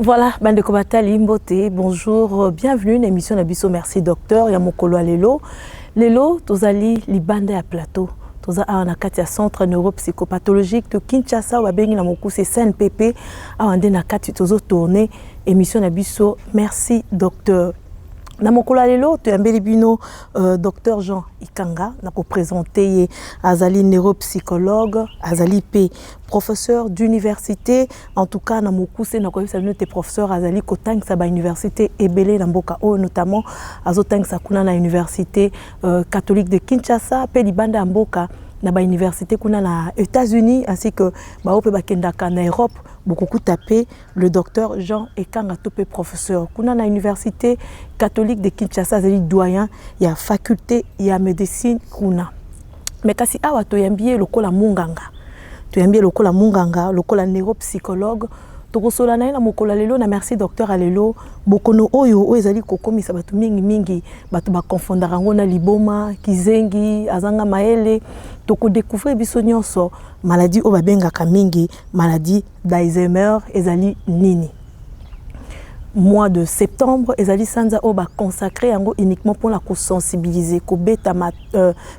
Voilà, bande de Kobatali Mbote, bonjour, bienvenue dans l'émission Nabiso Merci Docteur, Yamokolo Lelo. Lelo, tozali libanda à plateau. Toza a na kati ya centre neuropsychopathologique de Kinshasa ou abengi na mokuse CNPP a ande na kati tozo tourner émission Nabiso Merci Docteur. Na mokola lelo to yambeli bino docteur Jean Ikanga na ko présenter azali neuropsychologue azali p professeur d'université en tout cas na mokuse na ko yebisa bino te professeur azali ko tangisa ba université ebele na mboka o notamment azotangisa kuna na université catholique de Kinshasa pe libanda ya mboka na ba université kuna na États-Unis ainsi que ba ope bakendaka na Europe beaucoup tapé le docteur Jean Ikanga topé professeur kuna na université catholique de Kinshasa zali doyen ya faculté ya médecine kuna mais kasi awa to yambie lokola munganga to yambie lokola munganga lokola neuropsychologue tokosola na mokola lelo na merci docteur alelo bokono oyo ezali kokomisa batu mingi batu ba confondara ngona liboma kizengi azanga maele toko découvrir biso nyonso maladie o babengaka mingi maladie d'Alzheimer ezali nini. Mois de septembre ezali sanza o ba consacré yango uniquement pour la sensibiliser ko beta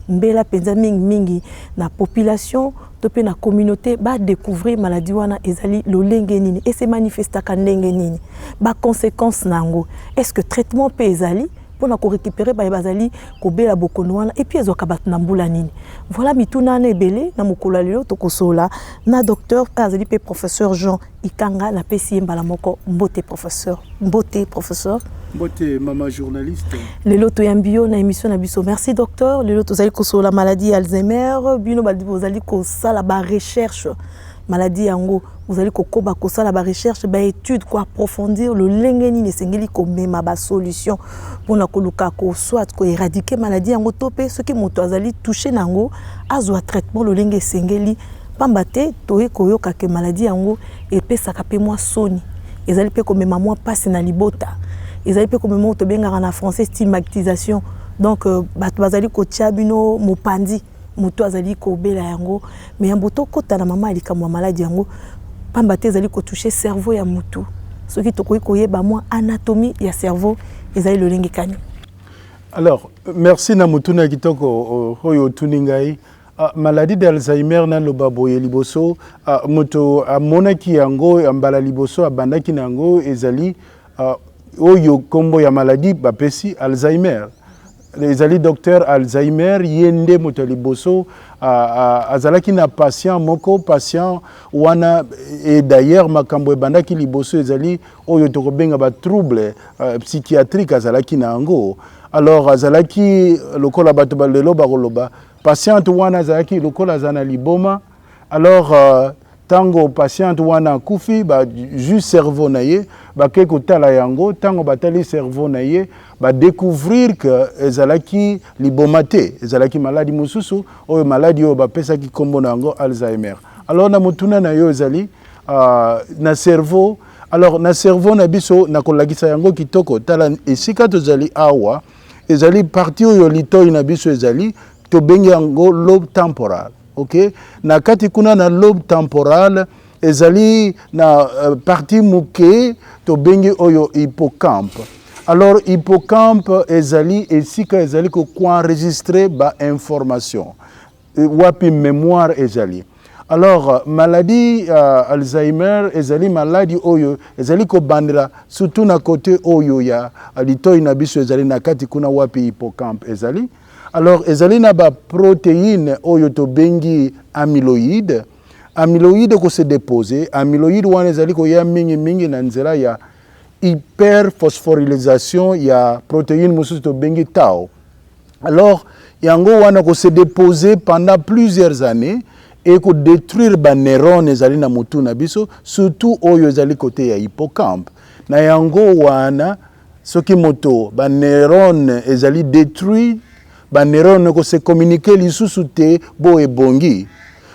mbela penza mingi na population topé na communauté ba découvrir maladie wana ezali lolenge nini et se manifestaka ndenge nini ba conséquences nango est-ce que traitement pe ezali pour na ko récupérer ba bazali ko bela bokono wana et puis ezoka bat na mbula nini. Voilà mituna na ebele na mokolo lelo tokosola na docteur azali pe professeur Jean Ikanga na pesi mbala moko mbote professeur mbote mama journaliste lelo to yambio na émission na biso merci docteur lelo tozali kosola maladie Alzheimer bino bazali ko sala ba recherche maladie yango vous allez kokoba ko sala ba recherche ba étude ko approfondir le lengeni ne sengeli ko mema ba solution pour na koluka ko soit ko éradiquer maladie yango topé ce qui moto azali touché nango azwa traitement le lenge sengeli pambate toye koyoka ke maladie yango epesaka pe moi soni ezali pe ko mema moi passe na libota ezali pe ko mema to bengaka na français stigmatisation donc bato bazali ko tiabino mopandi moto azali ko bela yango mais yamboto kota na mama alika mwa maladie yango pambate ezali ko toucher cerveau ya mutu soki tokoyi koyeba mwa anatomie ya cerveau ezali lolenge kani. Alors merci na mutu na kitoko oyo tuningai maladie d'Alzheimer na loba boye liboso moto amonaki yango ambala liboso abandaki nango ezali oyo kombo ya maladie bapesi Alzheimer. Ezali docteur Alzheimer yende moto liboso azalaki na patient moko patient wana et d'ailleurs makambo ebandaki liboso ezali oyo tokobenga ba trouble psychiatrique azalaki na yango. Alors azalaki lokola bato balelo bakoloba patient wana azalaki lokola zana liboma alors tango patient wana kufi ba juste cerveau na ye ba ke kotala yango tango batali cerveau na ye ba découvrir que ezalaki libomate ezalaki maladie mususu oyo maladie oyo ba pesa ki kombo nango Alzheimer. Alors na mutuna na yo ezali na cerveau alors na cerveau na biso na kolakisa yango kitoko tala esika tozali awa ezali partie oyo litoi na biso ezali to bengi yango lobe temporal. OK na kati kuna na lobe temporal ezali na partie muke to bengi oyo hippocampe. Alors hippocampe ezali esika ezali ko enregistrer ba information wapi mémoire ezali. Alors maladie Alzheimer ezali maladie oyo ezali ko bandira surtout na côté oyo ya litoi na biso ezali na kati kuna wapi hippocampe ezali. Alors ezali na ba protéine oyo to bengi amyloïde ko se déposer amyloïde wana ezali ko ya mingi na nzela ya hyperphosphorylation ya protéine mususu to bengi tau. Alors yango wana ko se déposer pendant plusieurs années et ko détruire ba neurones ezali na mutu na biso surtout oyo ezali côté ya hippocampe na yango wana soki moto ba neurones ezali détruit ba neurone ko se communiquer lisusu te bo ebongi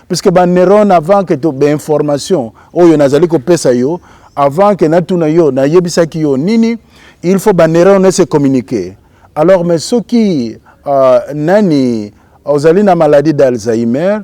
puisque ba neurone avant que to be information oyo nazali ko pesa yo avant que natuna yo na yebisaki yo nini il faut ba neurone se communiquer. Alors mais soki nani ozali na maladie d'Alzheimer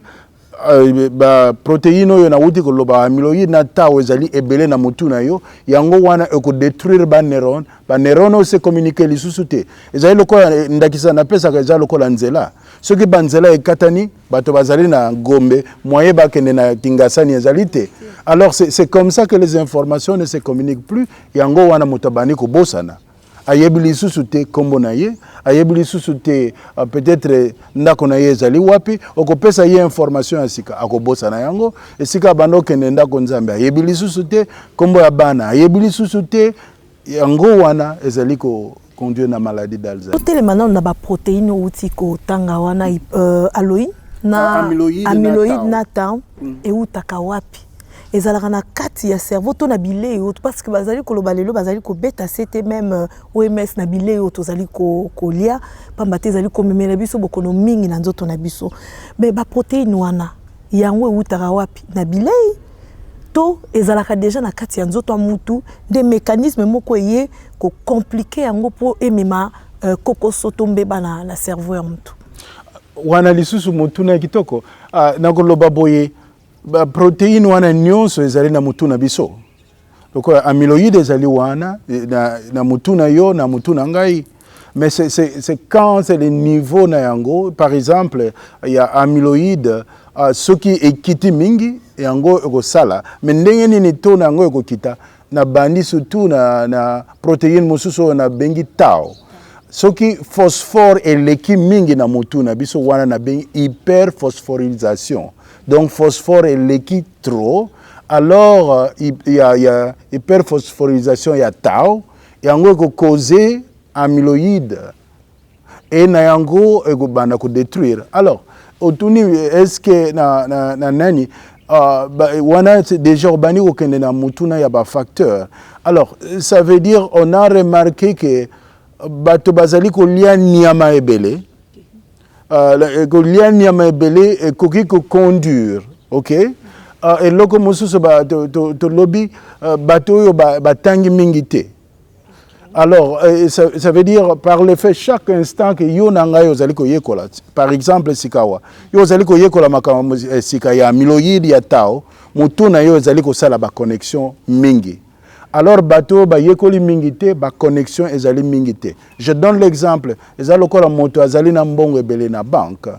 ba protéine oyo na wuti koloba amyloïde na tau ezali ebele na mutu na yo yango wana eko détruire ba neurone se communiquer lisusu te ezali lokola ndakisa na pesa ka ezali lokola nzela soki banzela ekatani bato bazali na gombe moyen bakende na tingasani ezali te. Alors c'est comme ça que les informations ne se communiquent plus yango wana mutabani ko bosana ayebi lisusu te kombo na ye ayebi lisusu te peut-être ndako na ye ezali wapi okopesa ye information ya sika akobosa na yango esika bando kende ndako nzambe ayebi lisusu te kombo ya bana ayebi lisusu te yango wana ezali ko conduire na maladie d'Alzheimer. Tele maintenant na ba protéine outi ko tanga wana aloïne na amyloïde na tau e utaka wapi ezalaka na kati ya cerveau to na bilei parce que bazali koloba lelo bazali ko beta c'était même OMS na bilei tozali ko lia pamba te ezali ko memela biso bokono mingi na nzoto na biso mais ba protéine wana yango utaka wapi na bilei to ezalaka déjà na kati ya nzoto mutu des mécanismes moko ye ko compliquer yango po emema koko soto mbeba na cerveau ya mutu wana lisusu mutu na kitoko na koloba boye ba protéine wana nyonso ezali na mutu na biso loko amyloïde ezali wana na mutu na yo na mutu na ngai mais c'est quand c'est le niveau na yango par exemple il y a amyloïde soki ekiti mingi yango ekosala mais ndenge nini to na yango ekokita na bandi surtout na protéine mosusu na bengi tau soki phosphore eleki mingi na mutu na biso wana na bengi hyperphosphorylisation. Donc phosphore est liquide trop, alors il y a hyperphosphorylisation, il y a tau, et en gros causer amyloïde et na yango ego bana ko détruire. Alors otuni est-ce que na nani wana déjà urbani ko kende na mutuna ya ba facteur. Alors ça veut dire on a remarqué que bato bazali ko lia nyama ebele kolia nyama ebele koki ko conduire, OK, et loko mosusu ba to lobby bato yo batangi mingi te. Alors ça veut dire par le fait chaque instant que yo nanga yo zali ko yekola par exemple sikawa yo zali ko yekola makama sika ya amyloïde ya tau mutu na yo zali ko sala ba connexion mingi. Alors bateau ba yekoli mingite ba connexion ezali mingite. Je donne l'exemple ezali lokola moto azali na mbongo ebele na banque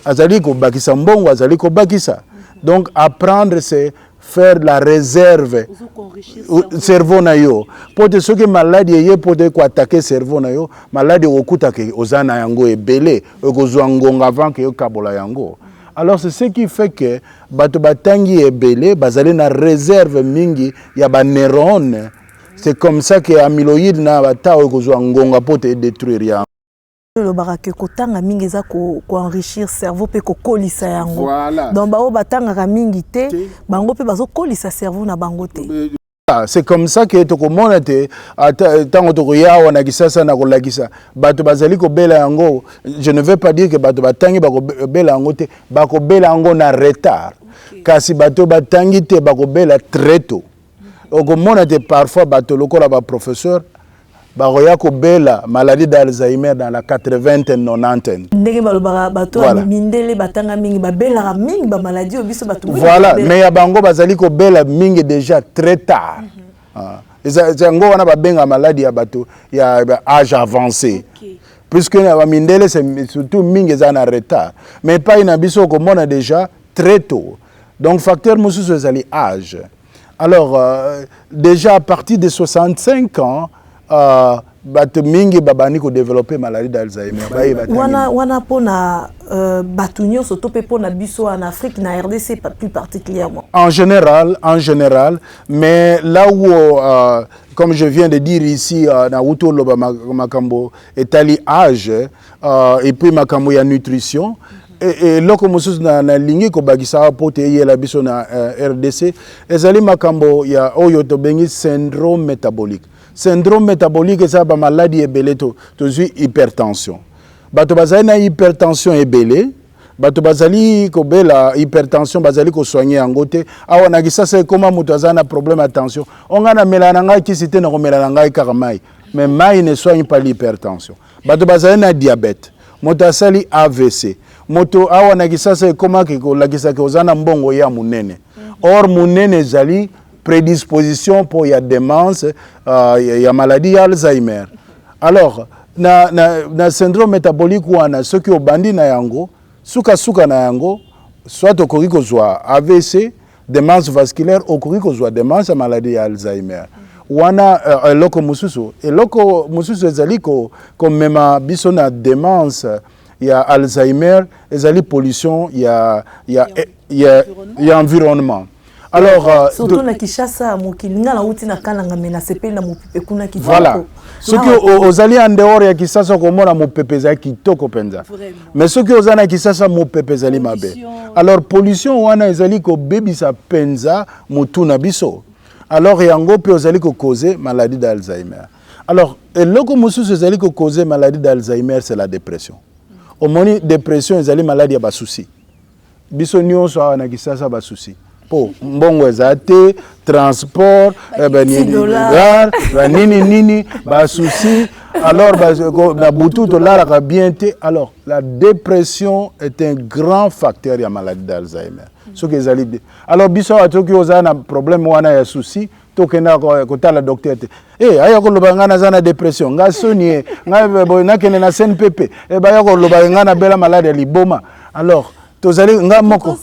azali ko bakisa mbongo azali ko bakisa. Donc apprendre c'est faire la réserve cerveau na yo pote soki maladi ye pote ko attaquer cerveau na yo maladi okuta ke ozana yango ebele ekozwa ngonga avant que yo kabola yango. Alors c'est ce qui fait que bato batangi ebele bazali na réserve mingi ya ba neurone. C'est comme ça que amyloïde na batao ekozwa ngonga pote détruire ya. Le barake kotanga mingi eza ko enrichir cerveau pe ko kolisa yango. Voilà. Donc bao batanga mingi te bango pe bazo kolisa cerveau na bango te. C'est comme ça que tokomona te tango tokoyawa na kisasa na kolakisa bato bazali ko bela yango. Je ne veux pas dire que bato batangi bako bela yango te bako bela yango na retard. Kasi bato batangi te bako bela très tôt. Okomona te parfois bato lokola ba professeur baroya ko bela maladie d'Alzheimer dans la 80e 90e. Ndenge balobara bato mindele batanga mingi ba bela mingi ba maladie obiso bato. Voilà, mais ya bango bazali ko bela mingi déjà très tard. Zango wana ba benga maladie ya bato ya âge avancé. Puisque na mindele c'est surtout mingi za na retard. Mais pas ina biso ko mona déjà très tôt. Donc facteur mususu ezali âge. Alors déjà à partir de 65 ans bato mingi babani ko développer maladie d'Alzheimer. Wana pona batunyo soto pe pona biso en Afrique na RDC plus particulièrement. En général, mais là où comme je viens de dire ici na wuto loba makambo etali âge et puis makambo ya nutrition et loko mususu na lingi ko bagisa pote yela biso na RDC ezali makambo ya oyo to bengi syndrome métabolique. Syndrome métabolique c'est ba maladie ebele to hypertension. Bato bazali na hypertension ebele, bato bazali ko bela hypertension bazali ko soigner yango te. Awa na kisa c'est comment muto azana problème attention. On na melana ngai kisite na ko melana ngai karamai. Mais mai ne soigne pas l'hypertension. Bato bazali na diabète. Moto asali AVC. moto awa na kisasa koma ke la kisaka ozana mbongo ya munene. Or munene zali prédisposition pour ya démence ya maladie Alzheimer. Alors na syndrome métabolique wana soki obandi na yango suka na yango soit okoki kozwa AVC, démence vasculaire, okoki kozwa démence ya maladie ya Alzheimer. Wana eloko mususu ezali ko mema biso na démence ya Alzheimer, ezali pollution ya environnement. Alors surtout na Kishasa mokilinga na uti na kalanga mena sepeli na mopepe kuna kitoko. Voilà. Soki ozali en dehors ya Kisasa komona mopepe za kitoko penza. Mais soki ozana Kisasa mopepe zali mabe. Alors pollution wana ezali ko bebisa penza mutuna biso. Alors yango pe ozali ko causer maladie d'Alzheimer. Alors eloko mususu ezali ko causer maladie d'Alzheimer, c'est la dépression. Omoni dépression ezali maladie ya basusi. Biso nyonso awa na Kisasa basusi. Po mbongo ezate transport nini basusi alors na butu to lara bien te. Alors la dépression est un grand facteur ya maladie d'Alzheimer. Ce que ezali alors biso atoki ozana problème wana ya souci tokena ko tala docteur te aya ko loba ngana zana dépression nga soni nga na kene na CNPP ba ko loba ngana bela maladie liboma. Alors tozali nga moko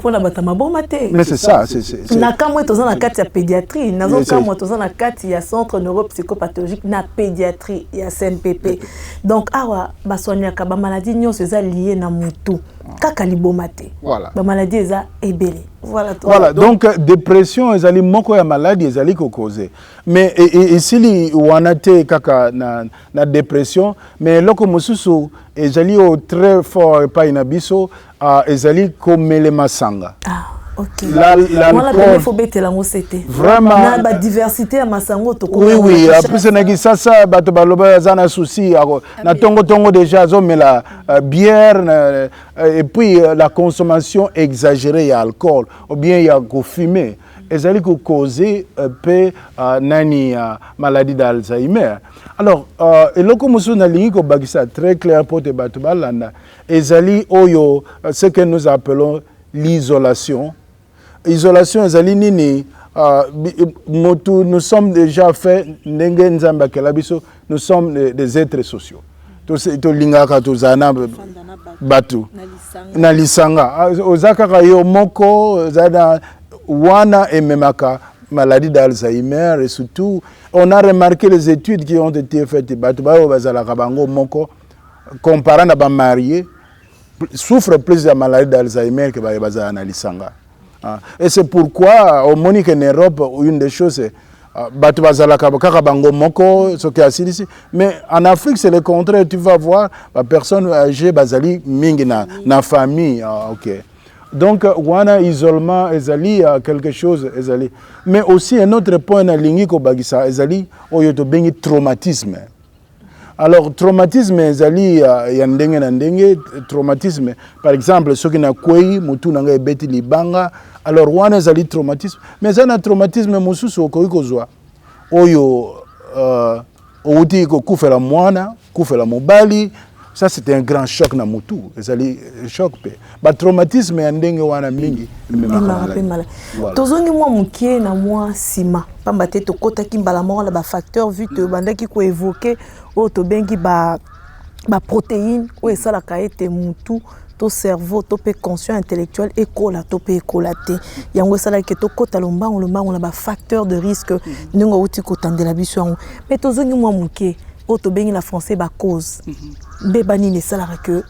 pona batama boma te. Mais c'est ça, c'est na kamwe tozana na kati ya pédiatrie nazo kamwe tozana na kati ya centre neuropsychopathologique na pédiatrie ya CNPP. Donc awa basonyaka ba maladie nyonso eza lié na mutu kaka liboma te. Voilà. Ba maladie eza ebele. Voilà, donc dépression ezali moko ya maladie ezali ko causer. Mais ici li wanate kaka na dépression, mais loko mususu ezali au très fort pa inabiso ezali komele masanga. Ah, ok. L'alcool faut bête la mosete. Vraiment. Na ba diversité ya masango to. Oui, après na Kisasa bato baloba zana souci na tongo déjà zomela bière et puis la consommation exagérée d'alcool ou bien il y a fumer ezali ko causer peu nani maladie d'Alzheimer. Alors eloko musu na lingi ko bagisa très clair pour te bato balanda ezali oyo ce que nous appelons l'isolation. Isolation ezali nini nous sommes déjà fait ndenge nzamba kelabiso, nous sommes des êtres sociaux. To lingaka to zana batu na lisanga ozaka kayo moko zana wana ememaka maladie d'Alzheimer. Et surtout on a remarqué les études qui ont été faites batu ba bazala kabango moko comparant na ba marié souffre plus de la maladie d'Alzheimer que ba bazala na lisanga. Et c'est pourquoi au Monique en Europe une des choses c'est batu bazala kaka bango moko ce qui est ici. Mais en Afrique c'est le contraire, tu vas voir la personne âgée bazali mingi na famille. OK. Donc wana isolement ezali quelque chose ezali. Mais aussi un autre point na lingi ko bagisa ezali oyo to bengi traumatisme. Alors traumatisme ezali ya ndenge na ndenge. Traumatisme par exemple soki na kwei mutu nanga ebeti libanga. Alors wana ezali traumatisme, mais ça na traumatisme mususu okoki kozwa oyo outi ko kufela mwana kufela mobali. Ça c'est un grand choc na mutu ezali choc pe ba traumatisme ya ndenge wana mingi mala tozongi mwa mukie na mwa sima pamba te tokotaki mbala moko la ba facteur vu te bandaki ko évoquer o to bengi ba protéine o esalaka ete mutu to cerveau to pe conscient intellectuel ekola to pe ekolaté yango sala ke to kota lombango na ba facteur de risque ndingo uti ko tandela biso yango mais tozongi mwa mukie o to bengi na français ba cause beba nini sala que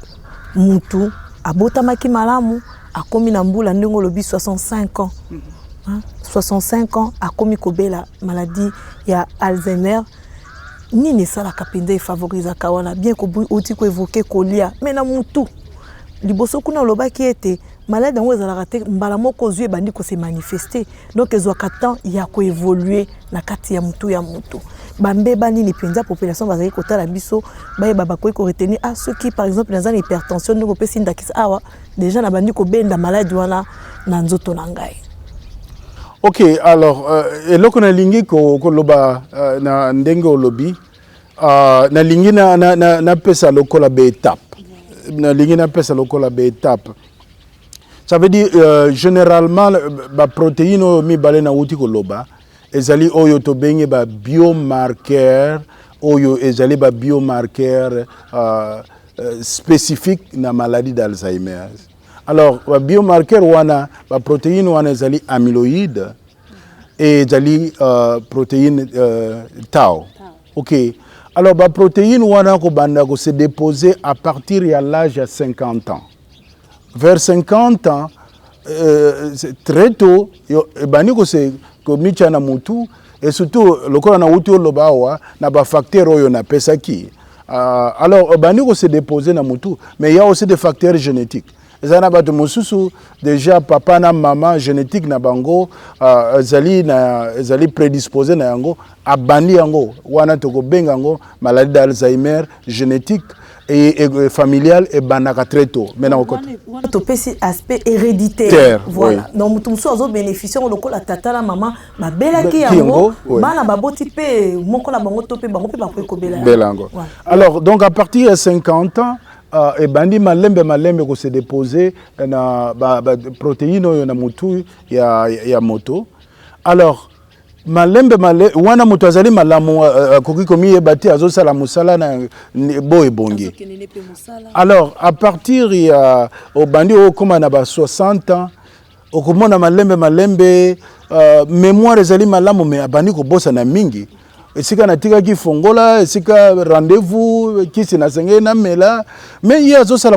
mutu abotamaki malamu akomi na mbula ndingo lobi 65 ans 65 ans akomi kobela maladie ya Alzheimer nini sala kapinde favoriser kawana bien ko uti ko évoquer kolia mais na mutu liboso kuna lobaki ete malade ngo ezalaka te mbala moko zwe bandi ko se manifester donc ezwaka temps ya ko évoluer na kati ya mutu bambeba nini penza population bazali kotala biso bayeba bakoki ko retenir ceux qui par exemple dans une hypertension ngo pesi ndakisa awa déjà na bandi ko benda malade wana na nzoto na ngai. OK, alors eloko na lingi ko loba na ndenge olobi na lingi na pesa lokola be étape. l'ingénieur pèse lokola étape. Ça veut dire généralement la protéine mi balena uti koloba ezali oyo to benye ba biomarqueur oyo ezali ba biomarqueur spécifique na maladie d'Alzheimer. Alors ba biomarqueur wana ba protéine wana ezali amyloïde et ezali protéine tau. OK. Alors la protéine wana ko banda ko se déposer à partir de l'âge de 50 ans. Vers 50 ans très tôt bani ko se ko micha na mutu et surtout lokola na uti lobawa na ba facteur oyo na pesa ki. Alors bani ko se déposer na mutu mais il y a aussi des facteurs génétiques. Ezana bato mususu déjà papa na maman génétique na bango ezali prédisposé na yango abandi yango wana toko benga yango maladie d'Alzheimer génétique et familiale et banaka très tôt maintenant côté to pesi aspect héréditaire voilà oui. Donc mutu musu azo bénéficier lokola tata na maman ba belaki yango bana baboti pe moko na bango to pe bango pe ba ko belango. Alors donc à partir de 50 ans et bandi malembe ko se déposer na protéine yo na mutu ya moto. Alors malembe wana mutu azali malamu koki komi ebati azosala musala na boye bongi. Alors à partir ya obandi okoma na ba 60 ans okomona malembe mémoire ezali malamu mais abandi ko bossa na mingi. Esika natika ki fongola esika rendez-vous kisi na senge na mela mais il y a azosala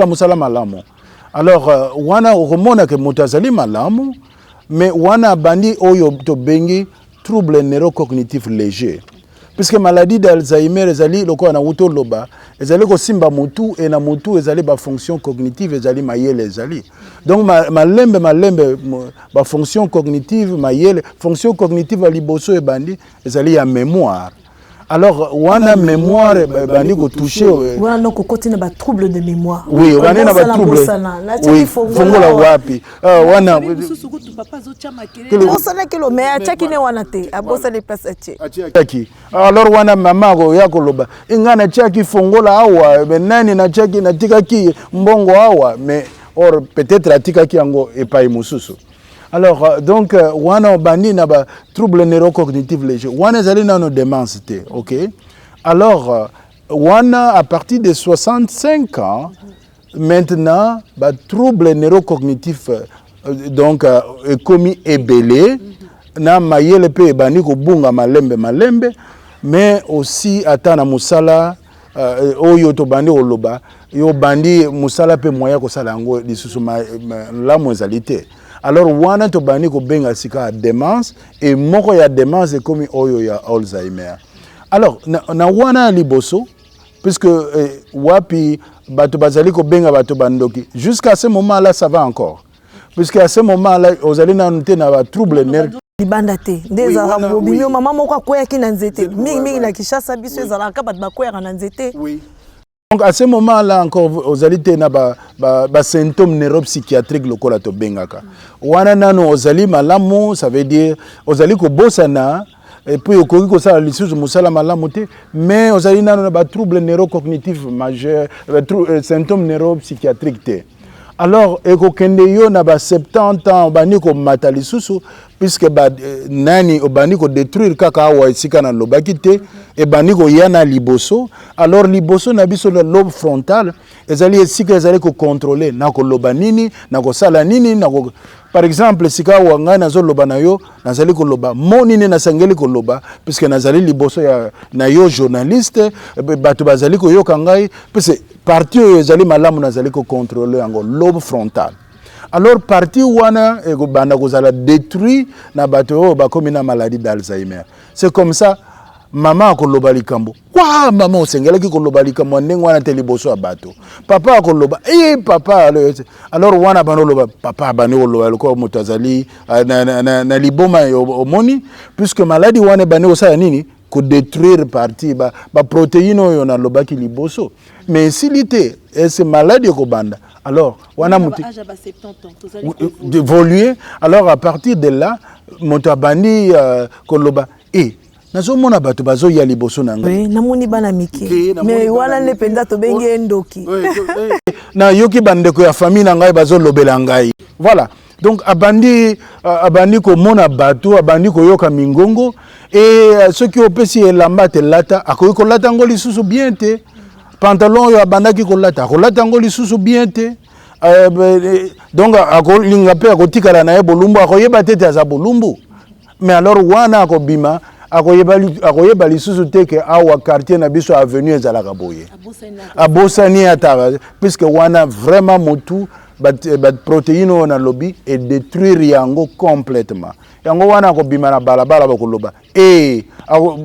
musala malamu. Alors wana okomona ke mutu azali malamu mais wana bandi oyo to bengi trouble neurocognitif léger puisque maladie d'Alzheimer ezali lokola na uto loba ezali ko simba mutu et na mutu ezali ba fonction cognitive ezali mayele ezali donc malembe ba fonction cognitive mayele fonction cognitive a liboso e bandi ezali ya mémoire. Alors wana mémoire bandi ko toucher wana no ko continue ba trouble de mémoire. Oui wana na ba trouble oui fongola wapi wana papa zo chama kele osana kelo mais achaki ne wana te abosa les places achaki. Alors wana mama ko yakoloba ingana chaki fongola awa benani na chaki na tikaki mbongo awa mais or peut-être atikaki yango epai mususu. Alors donc wana bandi na ba trouble neurocognitif léger wana zali na no démence te. OK. Alors wana à partir de 65 ans maintenant ba trouble neurocognitif donc commis ebelé na mayele pe bandi ko bunga malembe mais aussi atana musala oyo to bandi oloba yo bandi musala pe moya ko sala ngo lisusu la mwezalité. Alors wana to bani ko benga sika démence et moko ya démence comme oyo ya Alzheimer. Alors na wana liboso puisque wapi bato bazali ko benga bato bandoki jusqu'à ce moment là ça va encore puisque à ce moment là ozali na noter na ba trouble nerveux libanda te ndeza bobimio mama moko akoya ki na nzete mingi na Kishasa biso ezalaka bato bakoya na nzete. Oui. Donc à ce moment-là encore aux alités na ba symptômes neuropsychiatriques lokola to bengaka. Wana nano ozali malamu ça veut dire ozali ko bosana et puis okoki ko sala lisusu musala malamu te mais ozali nano na ba trouble neurocognitif majeur symptômes neuropsychiatriques te. Alors ekokende yo na ba 70 ans bani ko mata lisusu puisque nani obani ko détruire kaka awa esika na lobaki te et bani ko yana liboso. Alors liboso na biso le lobe frontal ezali esika ezali ko contrôler na ko loba nini na ko sala nini na ko par exemple sika wanga na zo loba na yo nazali ko loba monini na sangeli ko loba puisque nazali liboso ya na yo journaliste bato bazali ko yoka ngai puisque partie ezali malamu nazali ko contrôler yango lobe frontal. Alors partie wana ego banda kozala détruit na bato ba komi na maladie d'Alzheimer. C'est comme ça maman akoloba likambo. Kwa maman osengelaki koloba likambo ndenge wana te liboso ya bato. Papa akoloba papa alors wana bano loba papa bano loba ko moto azali na liboma omoni puisque maladie wana bano osala nini ko détruire partie ba protéine oyo na lobaki liboso. Mais s'ilité ce maladie ko banda alors wana muti d'évoluer alors à partir de là moto abandi koloba nazomona bato bazo ya liboso na ngai namoni bana mike mais wana ne penda to bengi endoki na yoki bandeko ya famille na ngai bazo lobela ngai voilà donc abandi ko mona bato abandi ko yoka mingongo et ceux qui opesi elamba te lata akoki ko lata ngoli susu bien te pantalon yo abandaki ko lata ngoli susu bien te donc akolinga pe akotikala na ye bolumbu akoyeba te aza bolumbu mais alors wana akobima akoyeba lisusu te ke awa quartier na biso avenue ezalaka boye abosani ata puisque wana vraiment motu bat protéine na lobby et détruire yango complètement yango wana akobima na balabala bakoloba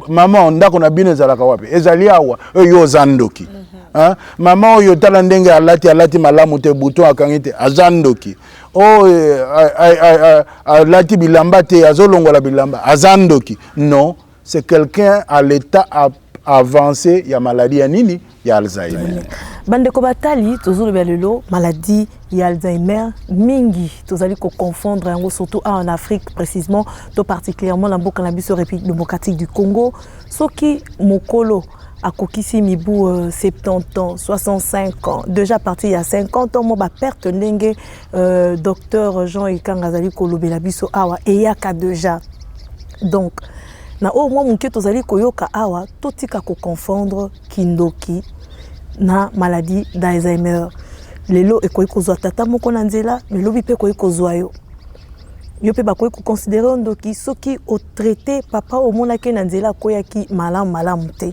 mama ndako na bino ezalaka wapi ezali awa yo zandoki mama oyo tala ndenge alati malamu te bouton akangi te azandoki alati bilamba te azolongola bilamba azandoki non c'est quelqu'un à l'état avancé ya maladie ya nini ya Alzheimer bandeko batali tozolo belelo maladie ya Alzheimer mingi tozali ko confondre yango surtout en Afrique précisément to particulièrement la mboka na biso République démocratique du Congo soki mokolo akokisi mibu 70 ans, 65 ans, déjà parti il y a 50 ans, moi ba perte ndenge docteur Jean Ikanga zali kolobela biso awa eyaka déjà. Donc na au moins mon tozali koyoka awa totika ko confondre kindoki na maladie d'Alzheimer. Lelo ekoyi kozwa tata moko na nzela, mais lobi pe koyi kozwa yo. Yo pe ba koyi ko considérer ndoki soki au traité papa au mona ke na nzela koyaki malamu te.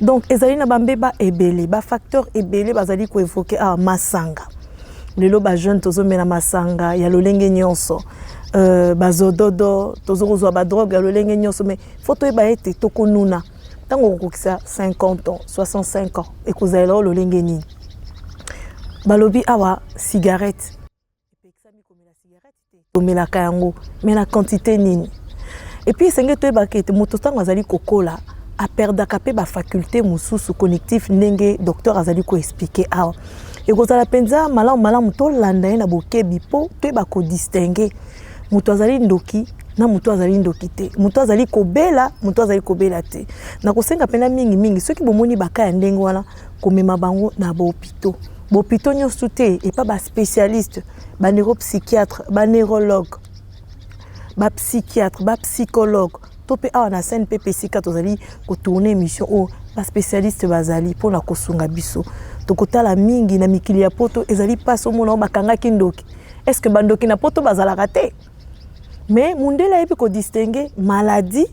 Donc ezali na bambeba ebele ba facteur ebele bazali ko évoquer masanga lelo ba jeune tozomela masanga ya lolenge nyonso bazododo tozokozwa ba drogue ya lolenge nyonso mais photo eba ete tokonuna tango kokisa 50 ans 65 ans ekozala lolenge nini balobi awa cigarette epekisami komela cigarette tomela kayango mais na quantité nini et puis senge to eba kete moto tango azali kokola a perdaka pe ba faculté mususu connectif ndenge docteur azali ko expliquer awa et kozala penza malamu to landa na bokebi po to ba ko distinguer muto azali ndoki na muto azali ndoki te muto azali kobela muto azali kobela te na kosenga pena mingi soki bomoni baka ya ndenge wana komema bango na bopito nyonso te et pas ba spécialiste ba neuropsychiatre ba neurologue ba psychiatre ba psychologue topé a na scène PPC ka tozali ko tourner émission o ba spécialiste bazali pour na kosunga biso to kotala mingi na mikili ya poto ezali paso mona bakanga kindoki est-ce que bandoki na poto bazala raté mais mundela epi ko distinguer maladie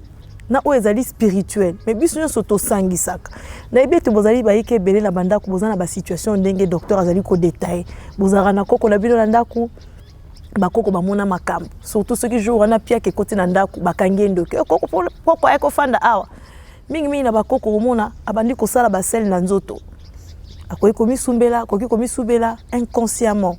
na o ezali spirituel mais biso nyo soto sangisaka na ebete bozali baike belé na banda ko bozana ba situation ndenge docteur azali ko détailler bozara na koko na bino na ndaku bakoko bamona makambo surtout ceux qui jouent wana pia ke koti na ndaku bakangi ndoki koko poko eko fanda awa mingi na bakoko bomona abandi ko sala ba sel na nzoto akoyi komi subela inconsciemment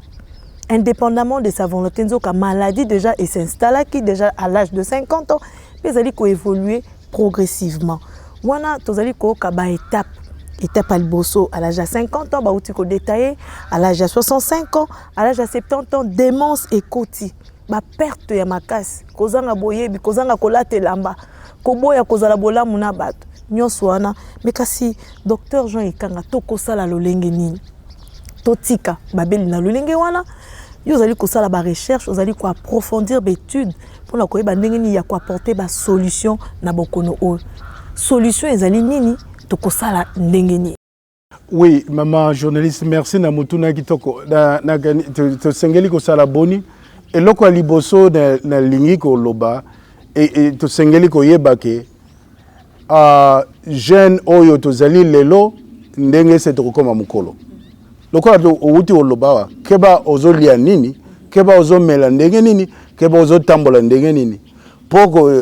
indépendamment de sa volonté nzoka maladie déjà et s'installe qui déjà à l'âge de 50 ans mais ali ko évoluer progressivement wana tozali ko ka ba étape à Liboso à l'âge de 50 ans, bah ko détaillé à l'âge de 65 ans, à l'âge de 70 ans, démence et koti, bah perte ya makasi, kozanga boyebi, kozanga kolate lamba, koboya kozala bola muna bat, nyonso wana, mais kasi docteur Jean Ikanga toko sala lolenge nini, totika babeli na lolenge wana, yo zali ko sala ba recherche, ozali ko approfondir l'étude pour la koyeba ndenge ni ya ko apporter ba solution na bokono o. Solution ezali nini? Oui, maman journaliste, merci na mutuna kitoko na to sengeli ko sala boni et loko liboso na lingi ko loba et to sengeli ko yebake jeune oyo to zali lelo ndenge se to koma mukolo loko to outi oloba keba ozolia nini keba ozomela ndenge nini keba ozotambola ndenge nini poko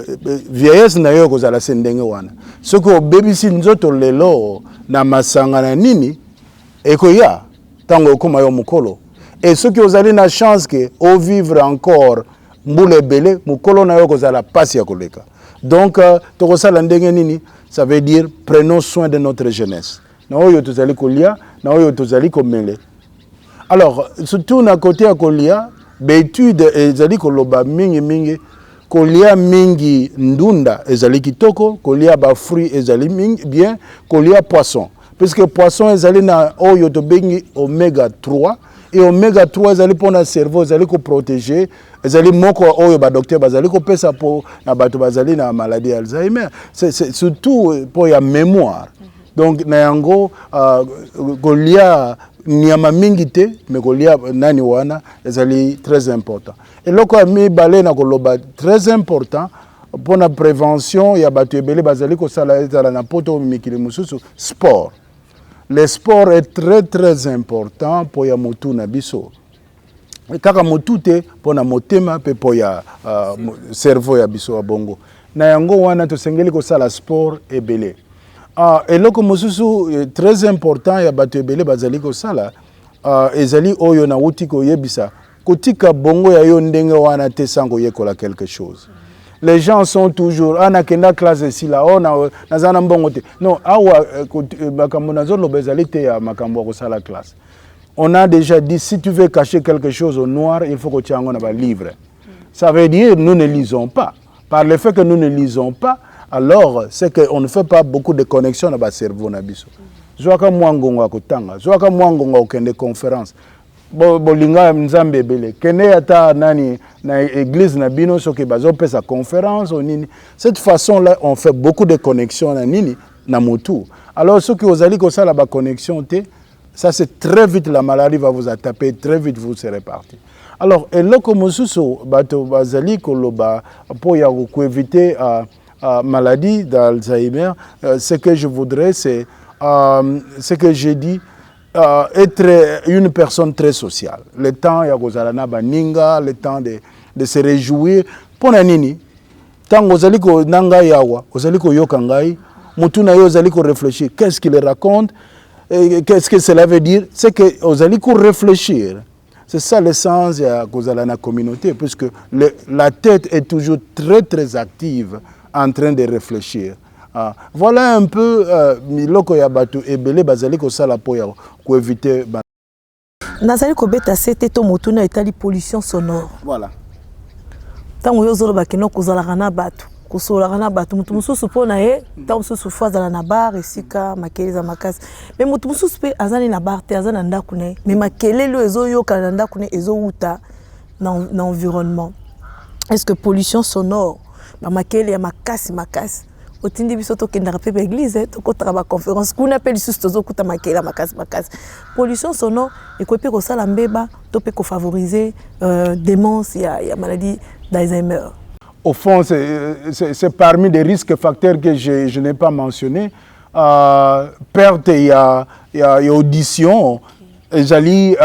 vieillesse na yo kozala sendenge wana soko bebisi nzoto lelo na masanga na nini ekoya tango koma yo mukolo et soki ozali na chance que au vivre encore mbule bele mukolo na yo kozala pasi ya koleka donc tokosala ndenge nini ça veut dire prenons soin de notre jeunesse na oyo tozali kolia na oyo tozali komele alors surtout na côté ya kolia betude ezali koloba mingi kolia mingi ndunda ezali kitoko, kolia ba fruits ezali mingi bien, kolia poisson. Parce que poisson ezali na oyo to bengi oméga 3 et oméga 3 ezali pour na cerveau ezali ko protéger, ezali moko oyo ba docteur bazali ko pesa pour na bato bazali na maladie Alzheimer. C'est surtout pour ya mémoire. Donc na yango kolia nyama mingi te mais kolia nani wana ezali très important. Et loko mi balé na koloba très important pour la prévention ya bato ebele bazali ko sala ezala na poto mikili mususu sport. Le sport est très important pour ya motu na biso. Kaka motu te pour na motema pe pour ya cerveau ya biso bongo. Na yango wana to sengeli ko sala sport ebele. Et loko mususu très important ya bato ebele bazali ko sala ezali oyo na uti ko yebisa kotika bongo ya yo ndenge wana te sango yekola quelque chose. Les gens sont toujours anakenda classe ici là na zana mbongo te. Non, awa makambo nazo lobezali te ya makambo ko sala classe. On a déjà dit si tu veux cacher quelque chose au noir, il faut que tu aies un livre. Ça veut dire nous ne lisons pas. Par le fait que nous ne lisons pas, alors c'est qu'on ne fait pas beaucoup de connexions dans le cerveau na biso. Zoaka mwangongo akotanga, zoaka mwangongo okende conférence. Bolinga nzambe bele kene ata nani na église na bino soki bazo pesa conférence ou nini. Cette façon là on fait beaucoup de connexions na nini na motu. Alors ceux qui osali ko sala ba connexion te, ça c'est très vite la maladie va vous attaquer, très vite vous serez parti. Alors eloko mosusu bato bazali ko loba pour ya ko éviter maladie d'Alzheimer, ce que je voudrais c'est ce que j'ai dit, être une personne très sociale. Le temps ya kozalana baninga, le temps de se réjouir. Pona nini? Tant ozali ko nanga yawa, ozali ko yoka ngai, mutu na yo ozali ko réfléchir. Qu'est-ce qu'il raconte? Qu'est-ce que cela veut dire? C'est que ozali ko réfléchir. C'est ça l'essence ya kozalana communauté, puisque la tête est toujours très active en train de réfléchir. Voilà un peu miloko ya bato ebele bazali ko sala po ya ko éviter nazali ko beta sete to motuna etali pollution sonore. Voilà. Tango yo zolo bakeno kozala na bato kosola na bato mutu mususu pona tango mususu fazala na bar esika makeleza makasi mais mutu mususu pe azali na bar te azana ndako ne mais makelelo ezo yoka na ndako ne ezo uta na environnement. Est-ce que pollution sonore ba makele ya makasi otindi biso to kenda pe église to ko traba conférence kuna pe lisusu tozo kuta makela makasi pollution sonore et ko pe ko sala mbeba to pe ko favoriser démence ya maladie d'Alzheimer. Au fond c'est parmi des risques facteurs que je n'ai pas mentionné. Perte ya audition ezali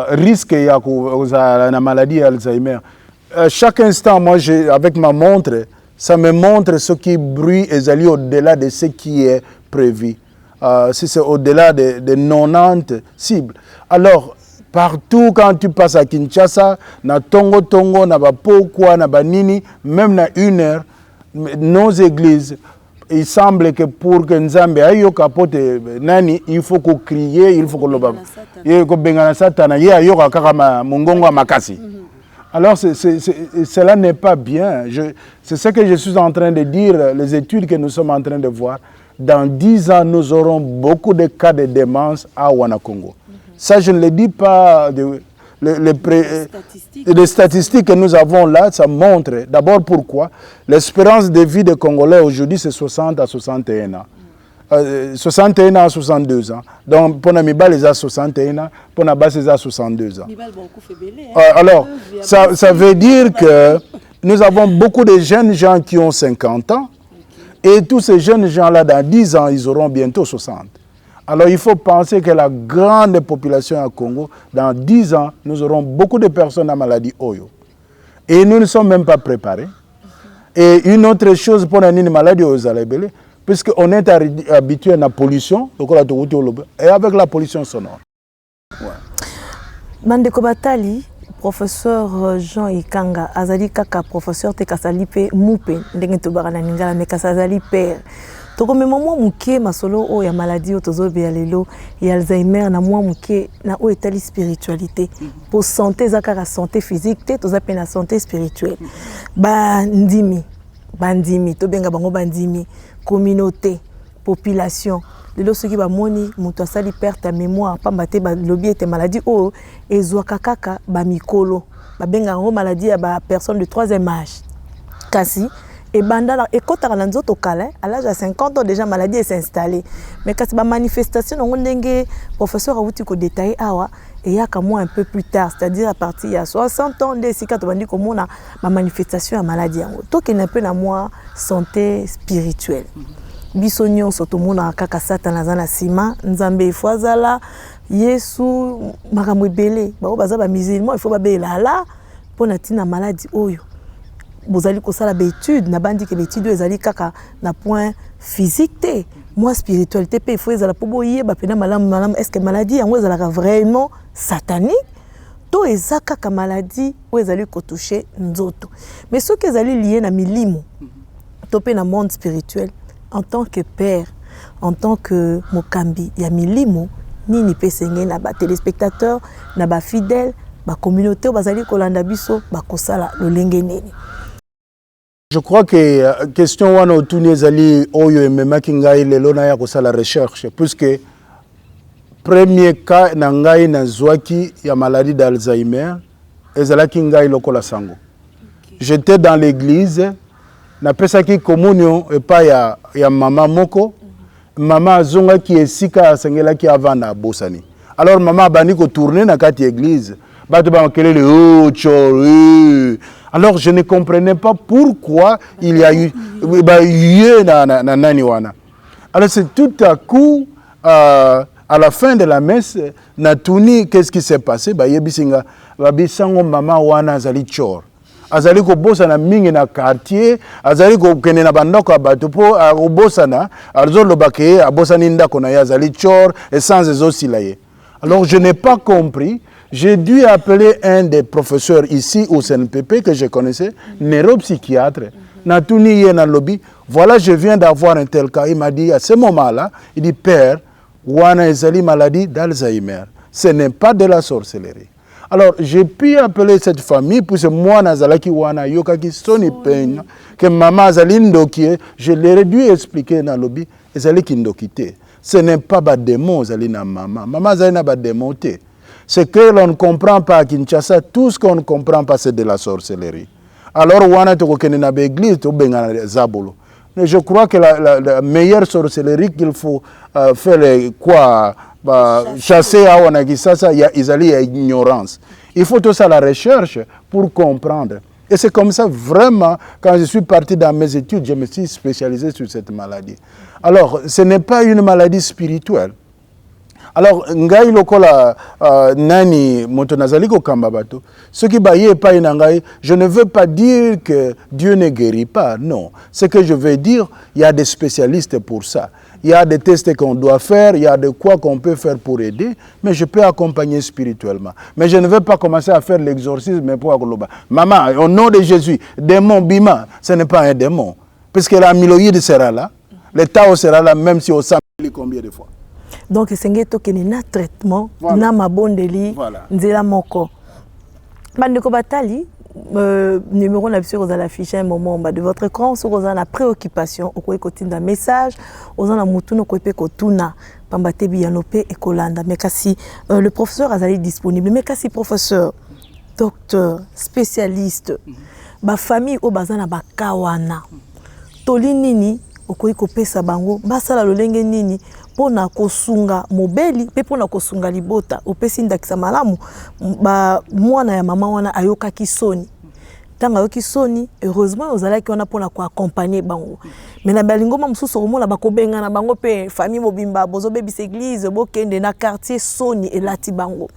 risque ya ko na maladie d'Alzheimer. Chaque instant moi avec ma montre ça me montre ce qui bruit et aller au-delà de ce qui est prévu. Si c'est au-delà de 90 cibles. Alors, partout quand tu passes à Kinshasa, na Tongo, na Bapokwa, na Banini, même na 1 heure, nos églises, il semble que pour que Nzambe ayo kapote nani, il faut qu'on crie, il faut qu'on le babe. Il faut qu'on bengana satana, il y a kakama mungongo makasi. Alors, cela n'est pas bien. C'est ce que je suis en train de dire, les études que nous sommes en train de voir. Dans 10 ans, nous aurons beaucoup de cas de démence à Ouanakongo. Ça, je ne le dis pas. Les statistiques que nous avons là, ça montre. D'abord, pourquoi? L'espérance de vie des Congolais aujourd'hui, c'est 60 à 61 ans. 61 ans à 62 ans. Donc, pour Namibal, ils ont 61 ans, pour Nabas, ils ont 62 ans. Alors, ça veut dire que nous avons beaucoup de jeunes gens qui ont 50 ans, et tous ces jeunes gens-là, dans 10 ans, ils auront bientôt 60. Alors, il faut penser que la grande population au Congo, dans 10 ans, nous aurons beaucoup de personnes à maladie Oyo. Et nous ne sommes même pas préparés. Et une autre chose pour une maladie aux alébélés, puisqu'on est habitué à la pollution, et avec la pollution sonore. Bandeko Batali, professeur Jean Ikanga, azali kaka professeur te kasali pe mupe ndenge to barana ningala me kasali père. toko mema mwa muke masolo o ya maladie otozobe ya lelo ya Alzheimer na mwa muke na o etali spiritualité pour santé zakara santé physique te toza pe na santé spirituelle bandimi to benga bango bandimi communauté population lelo soki ba moni muto asali perte ya mémoire pamba te ba lobi ete maladie o ezwaka kaka ba mikolo ba benga ngo maladie ya ba personne de 3e âge kasi et bandala ekota na nzoto kala à l'âge de 50 ans déjà maladie est installée mais kasi ba manifestation ngo ndenge professeur awuti ko détailler awa et yaka moi un peu plus tard c'est-à-dire à partir ya 60 ans de sika to bandi ko mona ba manifestation ya maladie yango to ke na peu na moi santé spirituelle biso nyonso to mona kaka satana za na sima nzambe ifwazala yesu makambo ebele bao baza ba musulman il faut ba belala pona tina maladie oyo bozali kosala l'étude na bandi ke l'étude ezali kaka na point physique te moi spiritualité pe il faut ezala po boye ba pena malamu est-ce que maladie yango ezala vraiment satanique to eza kaka maladie o ezali ko toucher nzoto mais ce que ezali lié na milimo to pe na monde spirituel en tant que père en tant que mokambi ya milimo nini pe senge na ba téléspectateurs na ba fidèles ba communauté bazali kolanda biso ba kosala lolenge nini. Je crois que question wana otuni ezali oyo ememaki ngai lelo na ya kosala recherche puisque premier cas na ngai nazwaki ya maladie d'Alzheimer ezalaki ngai lokola sango. J'étais dans l'église napesaki communion epa ya mama moko mama azongaki esika asengelaki avanda abosani. Alors mama abandi ko tourner na kati église bato ba makelele oh chori. Alors je ne comprenais pas pourquoi il y a eu nani wana. Alors c'est tout à coup à la fin de la messe natuni qu'est-ce qui s'est passé ba yebisinga ba bisango mama wana azali chor. Azali ko bosa na mingi na quartier, azali ko kene na bandako abato po obosa na azolo bake abosani ndako na azali chor et sans ezosilaye. Alors je n'ai pas compris. J'ai dû appeler un des professeurs ici au CNPP que je connaissais, neuropsychiatre. Natuni yena lobby. Voilà, je viens d'avoir un tel cas. Il m'a dit à ce moment-là, il dit père, wana ezali maladie d'Alzheimer. Ce n'est pas de la sorcellerie. Alors j'ai pu appeler cette famille pour ce moi nazalaki wana yokaki soni peine que maman azali ndoki. Je leur ai dû expliquer dans lobby ezali kindokité. Ce n'est pas ba démon ezali na maman. Maman azali na ba démon te. Ce que l'on ne comprend pas à Kinshasa, tout ce qu'on ne comprend pas, c'est de la sorcellerie. Alors, on a une église, mais je crois que la meilleure sorcellerie qu'il faut faire, chasser à Wanakisasa, il y a ignorance. Il faut tout ça la recherche pour comprendre. Et c'est comme ça, vraiment, quand je suis parti dans mes études, je me suis spécialisé sur cette maladie. Alors, ce n'est pas une maladie spirituelle. Alors, ngai lokola nani motonazali ko kambabato. Ce qui baye pas inangai, je ne veux pas dire que Dieu ne guérit pas. Non. Ce que je veux dire, il y a des spécialistes pour ça. Il y a des tests qu'on doit faire, il y a de quoi qu'on peut faire pour aider, mais je peux accompagner spirituellement. Mais je ne veux pas commencer à faire l'exorcisme pour Agoloba. Maman, au nom de Jésus, démon Bima, ce n'est pas un démon. Parce que la myloïde sera là, le Tao sera là, même si on sait combien de fois. Donc c'est to kene na traitement voilà. Na mabondeli voilà. Nzela moko bandeko batali numéro na biso za l'afficher un moment de votre écran sur la préoccupation okoyi kotinda message ozana mutu no kope kotuna pambate biyanope ekolanda mais kasi le professeur azali disponible mais kasi professeur docteur spécialiste ba famille o bazana bakawana toli nini okoyi kopesa bango basala lolenge nini pona kosunga mobeli pe pona kosunga libota opesi ndakisa malamu ba mwana ya mama wana ayoka kisoni tanga yoki soni heureusement ozalaki wana pona ko accompagner bango mais na balingoma mususu komona bakobenga na bango pe famille mobimba bozo bebisa église bokende na quartier soni elati bango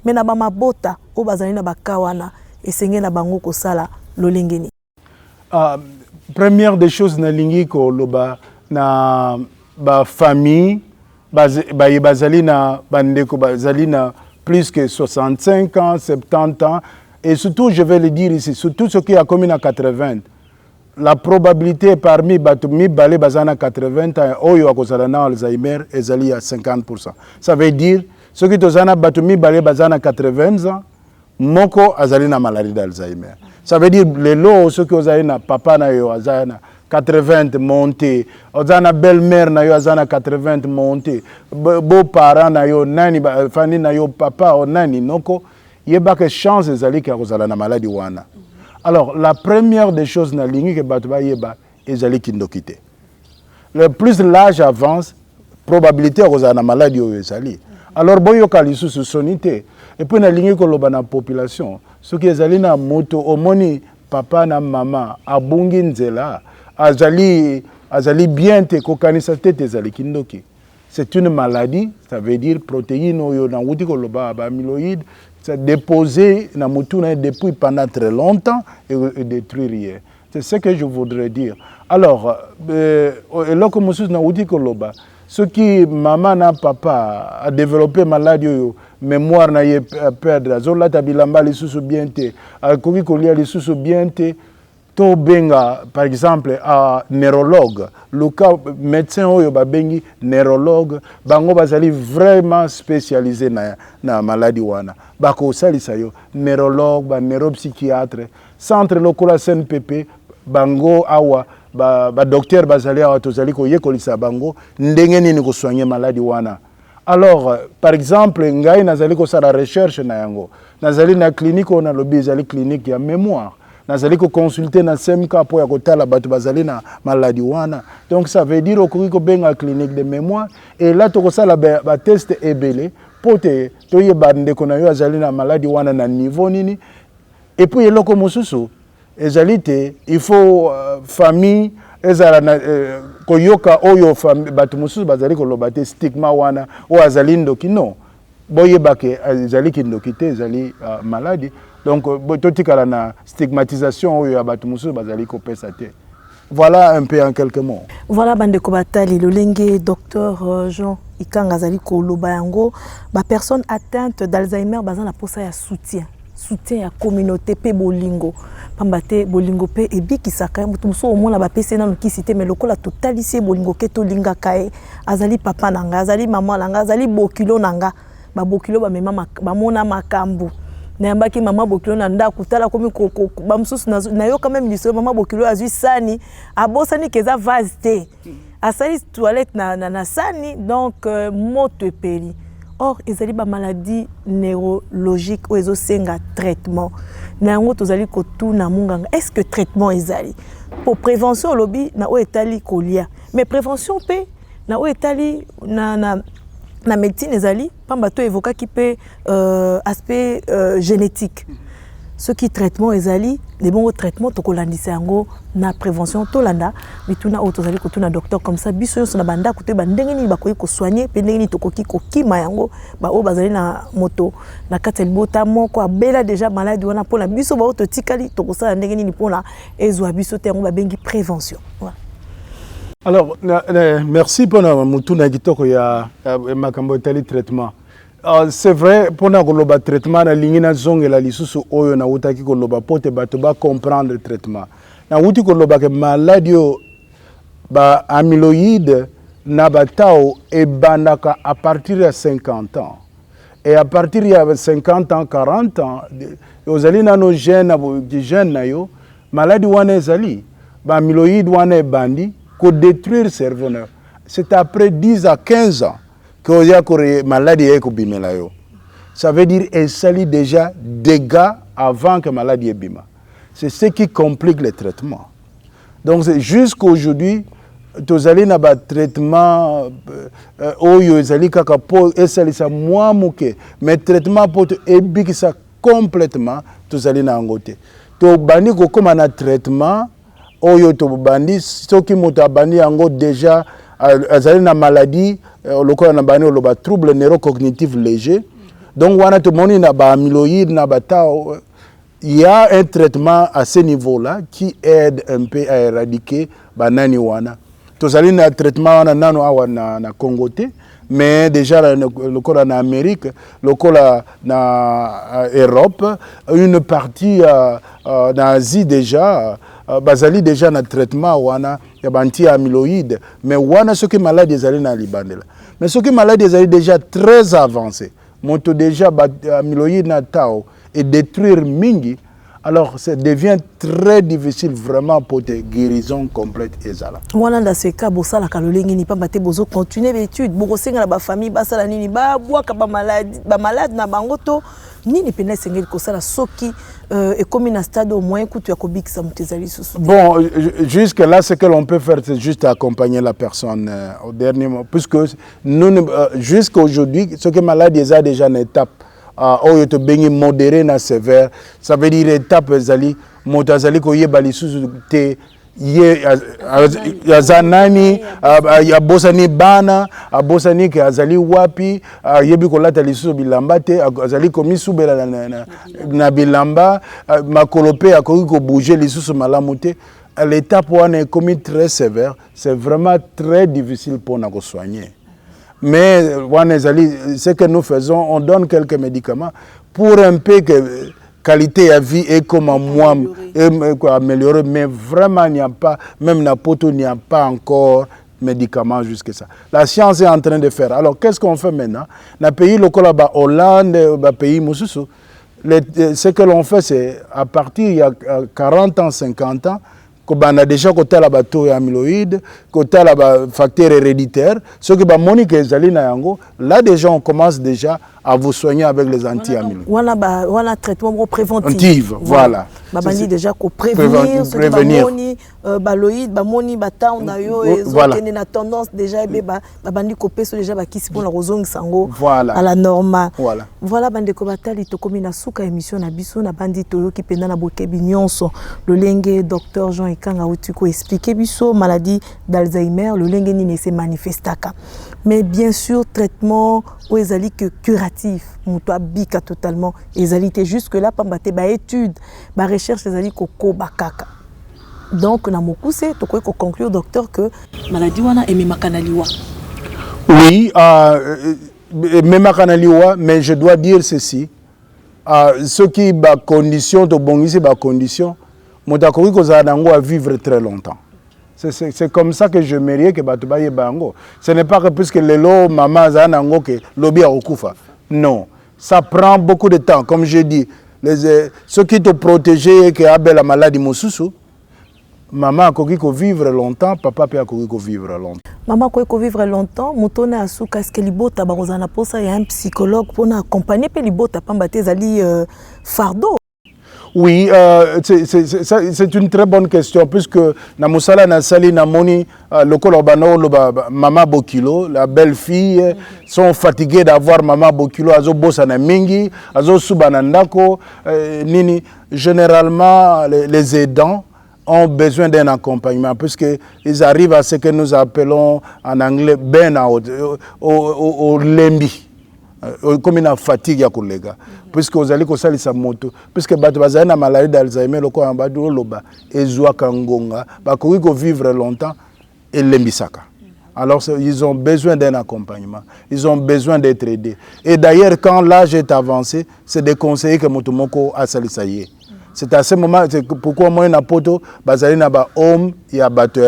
mais na ba mabota o bazali na bakawana esenge na bango kosala lolengeni. Première des choses na lingi ko loba na ba famille bazali na bandeko bazali na plus que 65 ans 70 ans et surtout je vais le dire ici surtout ceux qui a commis à 80 la probabilité parmi bato mibale bazana 80 ans oyo akozala na Alzheimer ezali à 50%. Ça veut dire ceux qui tozana bato mibale bazana 80 ans moko azali na maladie d'Alzheimer. Ça veut dire les lots ceux qui ozali na papa na yo azana 80 monté, ozana belle-mère na yo azana 80 monté, beau-parent na yo nani fani na yo papa o nani noko yeba que chance ezali ki akozala na maladie wana. Alors, la première des choses na lingi que batuba yeba ezali kindokite. Le plus l'âge avance, probabilité à na maladie ou ezali. Alors boyo kalisu su sonité et puis na lingi ko loba na population, ceux qui ezali na moto omoni papa na maman abungi nzela azali bien te kokanisa tete ezali kindoki. C'est une maladie, ça veut dire protéine oyo na wuti ko loba ba amyloïde. C'est déposé dans depuis pendant très longtemps et détruire rien. C'est ce que je voudrais dire. Alors, là comme je dis que ceux qui maman na papa a développé maladie mémoire na perdre, zola tabilamba les sous bien te, koki kolia les sous bien te, to benga par exemple à neurologue, le cas médecin oyo ba bengi neurologue, bango bazali vraiment spécialisé na maladie wana. Bako salisa yo neurologue, ba neuropsychiatre, centre lokola CNPP, bango awa ba docteur bazali awa tozali ko yekolisa bango ndenge nini ko soigner maladie wana. Alors par exemple ngai nazali ko sala recherche na yango. Nazali na clinique on a lobi zali clinique ya mémoire. Nazali ko consulter na SMK po ya kotala batu bazali na maladie wana. Donc ça veut dire ko benga clinique de mémoire et là to ko sala ba test ebele pote to yeba ndeko na yo azali na maladie wana na niveau nini. Et puis eloko mosusu ezali te il faut famille ezala na koyoka oyo batu mosusu bazali ko loba te stigma wana o azali ndoki non boyeba ke ezali kindoki te ezali maladie. Donc, totikala na stigmatisation oyo ya batu mususu bazali ko pesa te. Voilà un peu en quelques mots. Voilà bande ko batali lolenge docteur Jean Ikanga zali ko loba yango ba personne atteinte d'Alzheimer bazana posa ya soutien ya communauté pe bolingo pambate bolingo pe ebiki saka mutu muso omona ba pese na nokisite mais lokola totalisi bolingo ke to linga kae azali papa nanga azali maman nanga azali bokilo nanga ba bokilo ba mema ba mona makambu. Nayambaki mama bokilo na nda kutala komi ba msusu na yo quand même liso mama bokilo azui sani abosani keza vase te asali toilette na sani donc moto epeli. Or ezali ba maladie neurologique ou ezo senga traitement na yango tozali kotuna munganga est-ce que traitement ezali pour prévention lobby na o etali kolia mais prévention pe na o etali na médecine ezali pamba to évoquer qui peut aspect génétique ce qui traitement ezali les bons traitements to kolandisa yango na prévention to landa bituna autozali kotuna docteur comme ça biso na banda kote bandenge ni bakoyi ko soigner pe ndenge ni tokoki ko kima yango ba o bazali na moto na katel bota moko abela déjà malade wana pona biso ba to tikali to kosala ndenge ni pona ezwa biso te yango ba bengi prévention. Voilà. Alors, merci pour notre kitoko ya makambo tali traitement. C'est vrai pour na traitement na lingina zonge la lisusu oyo na utaki ko loba pote bato ba comprendre le traitement. Na uti ko loba ke maladie ba amyloïde na batao e banaka à partir de 50 ans. Et à partir de 50 ans, 40 ans, ozali na no gène na yo maladie wana ezali ba amyloïde wana bandi ko détruire le cerveau. C'est après 10 à 15 ans que y a une maladie ko bimela yo. Ça veut dire qu'elle salit déjà dégâts avant que la maladie bima. C'est ce qui complique le traitement. Donc jusqu'à aujourd'hui, tu as un traitement oyo ezali kaka po esali sa moi moke mais traitement pour ebiki ça complètement tu as na ngote. To bani ko comme un traitement oyo to bandi soki moto abandi yango déjà azali na maladie lokola na bani lo ba trouble neurocognitif léger donc wana to moni na ba amyloïde na bata il y a un traitement à ce niveau là qui aide un peu à éradiquer banani wana to zali na traitement wana nano awa na Congo te mais déjà lokola na Amérique lokola na Europe une partie na Asie déjà bazali déjà na traitement wana ya anti-amyloïde mais wana ce qui malade ezali na libandela mais ce qui malade ezali déjà très avancé moto déjà amyloïde na tao et détruire mingi. Alors, ça devient très difficile vraiment pour des guérisons complètes et zala. Voilà dans ce cas, bossa la calolingi ni pas baté bozo continuer l'étude. Bokosenga la famille basa la nini ba boaka ba malade na bangoto nini pena sengeli kosala soki et comme un stade au moins que tu as kobik sa mutezali sous. Bon, jusque là ce que l'on peut faire c'est juste accompagner la personne au dernier moment puisque nous jusqu'à aujourd'hui ce que malade est déjà une étape. Oyo to bengi modéré na sévère, ça veut dire étape ezali moto azali ko yeba lisusu te ye azanani abosani bana abosani ke azali wapi yebi ko lata lisusu bilamba te azali ko misubela na bilamba makolope akoki ko bouger lisusu malamu te. L'étape wana est comme très sévère, c'est vraiment très difficile pour nous soigner. Mais ce que nous faisons, on donne quelques médicaments pour un peu que qualité de vie est comme moi améliorer. Mais vraiment, il n'y a pas, même dans Poto, il n'y a pas encore médicaments jusqu'à ça. La science est en train de faire. Alors, qu'est-ce qu'on fait maintenant? Dans le pays local, Hollande, le pays Moussoussou, ce que l'on fait, c'est à partir il y a 40 ans, 50 ans, qu'on a déjà côté la taux amyloïde, côté la facteur héréditaire, ce que Monique et Zalina Yango, là déjà on commence déjà à vous soigner avec les anti-amyloïdes. On a traitement préventif. Voilà. Babani déjà qu'on prévenir ce que bamoni baloïd bamoni bata on a yo et qui na tendance déjà babani copé sur déjà bakisi pour la rozong sango à la normale. Voilà bande ko batali to komina suka émission na biso na bandi to ki penda na bokebi nyonso le lenge docteur Jean Ekanga utuko expliquer biso maladie d'Alzheimer le lenge ni se manifestaka. Mais bien sûr traitement ou ezali que curatif muto abika totalement ezalité jusque là pambate ba étude ba recherche ezali koko bakaka. Donc na mokuse to ko conclure docteur que maladie wana emimakanaliwa. Oui, emimakanaliwa, mais je dois dire ceci. Ce qui ba condition to bongisi ba condition motakori ko za nango à vivre très longtemps. C'est comme ça que je mérite que Batubaye Bango. Ce n'est pas que puisque les lots, maman, Zanango, que l'objet a okufa. Non. Ça prend beaucoup de temps. Comme je dis, ceux qui te protègent, qui ont la maladie, Moussoussou, maman a connu qu'on vivre longtemps, papa a connu qu'on vivre longtemps. Maman a connu qu'on vivre longtemps, Moutone a su qu'est-ce que l'ibota, Barozana Posa, il y a un psychologue pour accompagner l'ibota, Pambaté Zali fardeau. Oui, c'est une très bonne question puisque na musala na sali na moni lokolo bano mama Bokilo, la belle-fille sont fatiguées d'avoir maman Bokilo azo bossa na mingi, azo subana ndako nini. Généralement les aidants ont besoin d'un accompagnement puisqu'ils arrivent à ce que nous appelons en anglais burn-out au lembi. Comme une fatigue à collègues, puisque vous allez conseiller sa moto, puisque bazana na maladie d'Alzheimer, le quoi en bas de l'oba, et zoa kangonga, bakuri ko vivre longtemps et l'embisaka. Alors ils ont besoin d'un accompagnement, ils ont besoin d'être aidés. Et d'ailleurs quand l'âge est avancé, c'est des conseillers que motomoko a salisaye. C'est à ce moment, c'est pourquoi moi na poto, bazali na ba homme, il y a bateau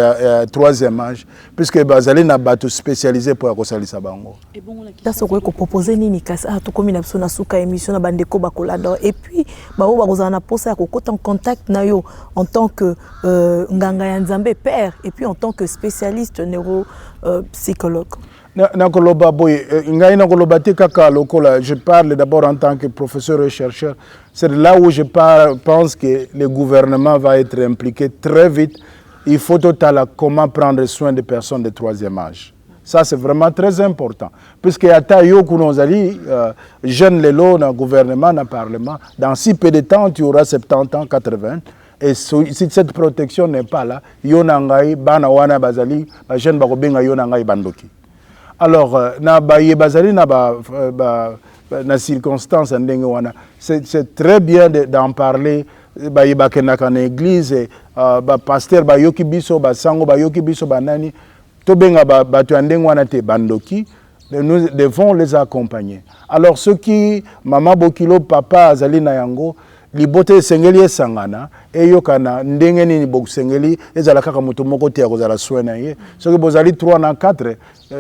troisième âge, puisque bazali na bateau spécialisé pour accompagner sa bango. Et bon, là, ce qu'on proposer nini kasa, tout comme na na suka émission na bandeko bakolado. Et puis, bao bazana posa ya kokota en contact na yo en tant que nganga ya Nzambe père, et puis en tant que spécialiste neuropsychologue. Je parle d'abord en tant que professeur et chercheur. C'est là où je pense que le gouvernement va être impliqué très vite. Il faut totalement comment prendre soin des personnes de troisième âge. Ça, c'est vraiment très important. Puisque y a jeunes les lots dans le gouvernement, dans le parlement, dans si peu de temps, tu auras 70 ans, 80. Et si cette protection n'est pas là, yonangai, bana wana bazali, jeune barobenga yonangai bandoki. Alors, na circonstance c'est très bien d'en parler. En église, pasteur bayoki biso, sango bayoki biso banani, tobenga batu andengwana te bandoki, nous devons les accompagner. Alors ceux qui, maman Bokilo, papa Azali Nayango, libote sengeli esangana eyokana ndenge nini bokusengeli ezala kaka moto moko te akozala soin na ye soki bozali 3 na 4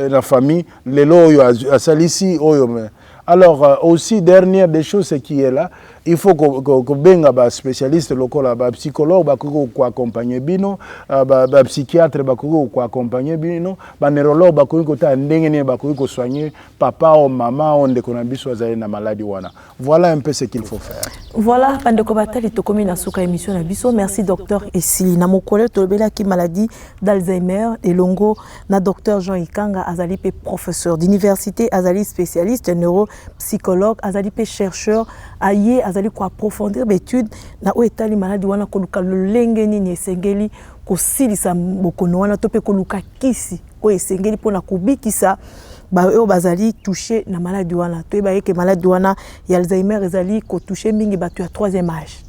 la famille lelo oyo asalisi oyo. Alors aussi dernière des choses c'est qui est là, il faut que benga ba spécialiste lokola ba psychologue ba ko accompagner bino ba psychiatre ba ko accompagner bino ba neurologue ba ko ta ndenge ni ba ko soigner papa ou maman on de kona biso azali na maladie wana. Voilà un peu ce qu'il faut faire. Voilà bandeko batali to komi na suka émission na biso. Merci docteur Esili na mokole to bela ki maladie d'Alzheimer et longo na docteur Jean Ikanga azali pe professeur d'université azali spécialiste neuropsychologue azali pe chercheur aye azali ko approfondir l'étude na o etali maladie wana ko luka lolenge nini esengeli ko silisa bokono wana to pe ko luka kisi o esengeli pona ko bikisa ba o bazali touché na maladie wana to ba yeke maladie wana ya Alzheimer ezali ko touché mingi batu ya 3e âge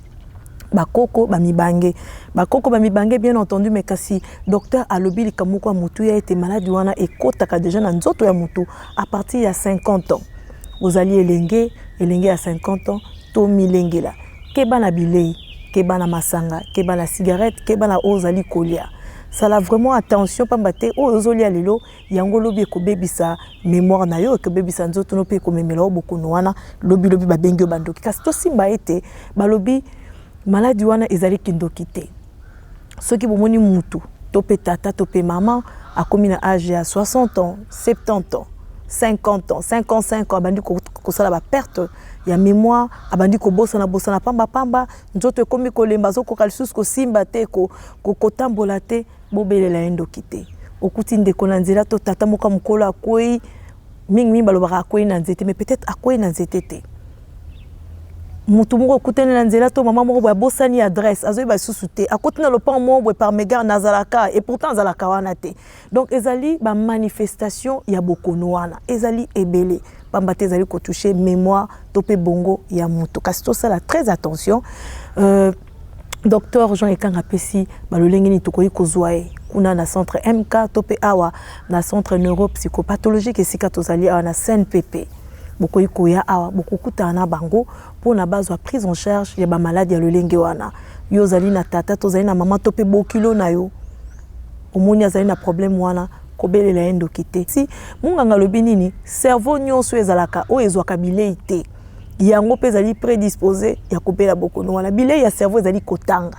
bakoko bamibange bien entendu mais kasi docteur alobi likamoko mutu ya été maladie wana ekotaka déjà na nzoto ya mutu à partir ya 50 ans. Vous alliez elenge à 50 ans, to milengela. Keba na bilei, keba na masanga, keba na cigarette, keba na ozali kolia. Ça la vraiment attention pambate ozoli alelo yango lobi ko bebisa mémoire na yo ke bebisa nzoto no pe ko memela oboko noana lobi ba bengyo bandoki. Kasi to simba ete balobi maladie wana ezali kindoki te. Soki bomoni mutu, to pe tata, to pe maman akomi na âge ya 60 ans, 70 ans. 50 ans, 55 ans, abandi ko sala ba perte ya mémoire, abandi ko bosana pamba, nzoto ekomi kolemba zo ko kalsus ko simba te ko tambola te, bobelela endoki te. Okuti ndeko na nzela to tata moka mokolo akwei mingi balobaka akwei na nzete, mais peut-être akwei na nzete te. Mutu moko kutene na nzela to mama moko boya bosani adresse azoyi ba susu te akotuna lopan moko par mégarde nazalaka et pourtant zalaka wana te. Donc ezali ba manifestation ya bokono wana ezali ebele pamba te ezali ko toucher mémoire to pe bongo ya mutu kasi to sala très attention. Docteur Jean Ikanga pesi balolenge ni tokoyi kozwae kuna na centre MK to pe awa na centre neuropsychopathologique esika tozali awa na CNPP. Beaucoup ikoya awa beaucoup kutana bango pour na base de prise en charge ya ba maladie ya lolenge wana yo zali na tata to zali na mama to pe bokilo na yo omoni azali na problème wana ko belela endo kité si munganga lobi nini cerveau nyonso ezalaka o ezwaka bilei te yango pe zali prédisposé ya ko bela bokono wana bilei ya cerveau ezali kotanga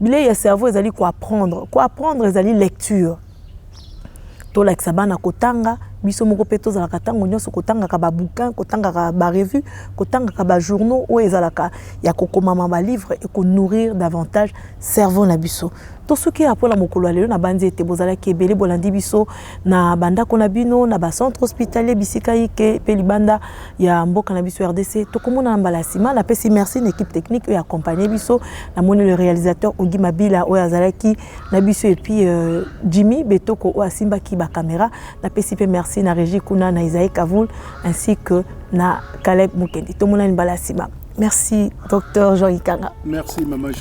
bilei ya cerveau ezali ko apprendre ezali lecture to la sabana kotanga biso moko pe to zalaka tango nyonso kotanga ka ba bouquin kotanga ka ba revue kotanga ka ba journaux o ezalaka ya kokoma ba livre et ko nourrir davantage cerveau na biso to suki apola mokolo lelo na bandi ete bozala ki ebele bolandi biso na banda kona bino na ba centre hospitalier bisika yike pe libanda ya mboka na biso RDC to komona mbala sima na pesi merci une équipe technique et accompagner biso na moni le réalisateur Ogi Mabila o azalaki na biso et puis Jimmy Betoko o asimba ki ba caméra na pesi pe merci na régie kuna na Isaïe Kavoul ainsi que na Caleb Mukendi to mona mbala sima. Merci docteur Jean Ikanga. Merci maman.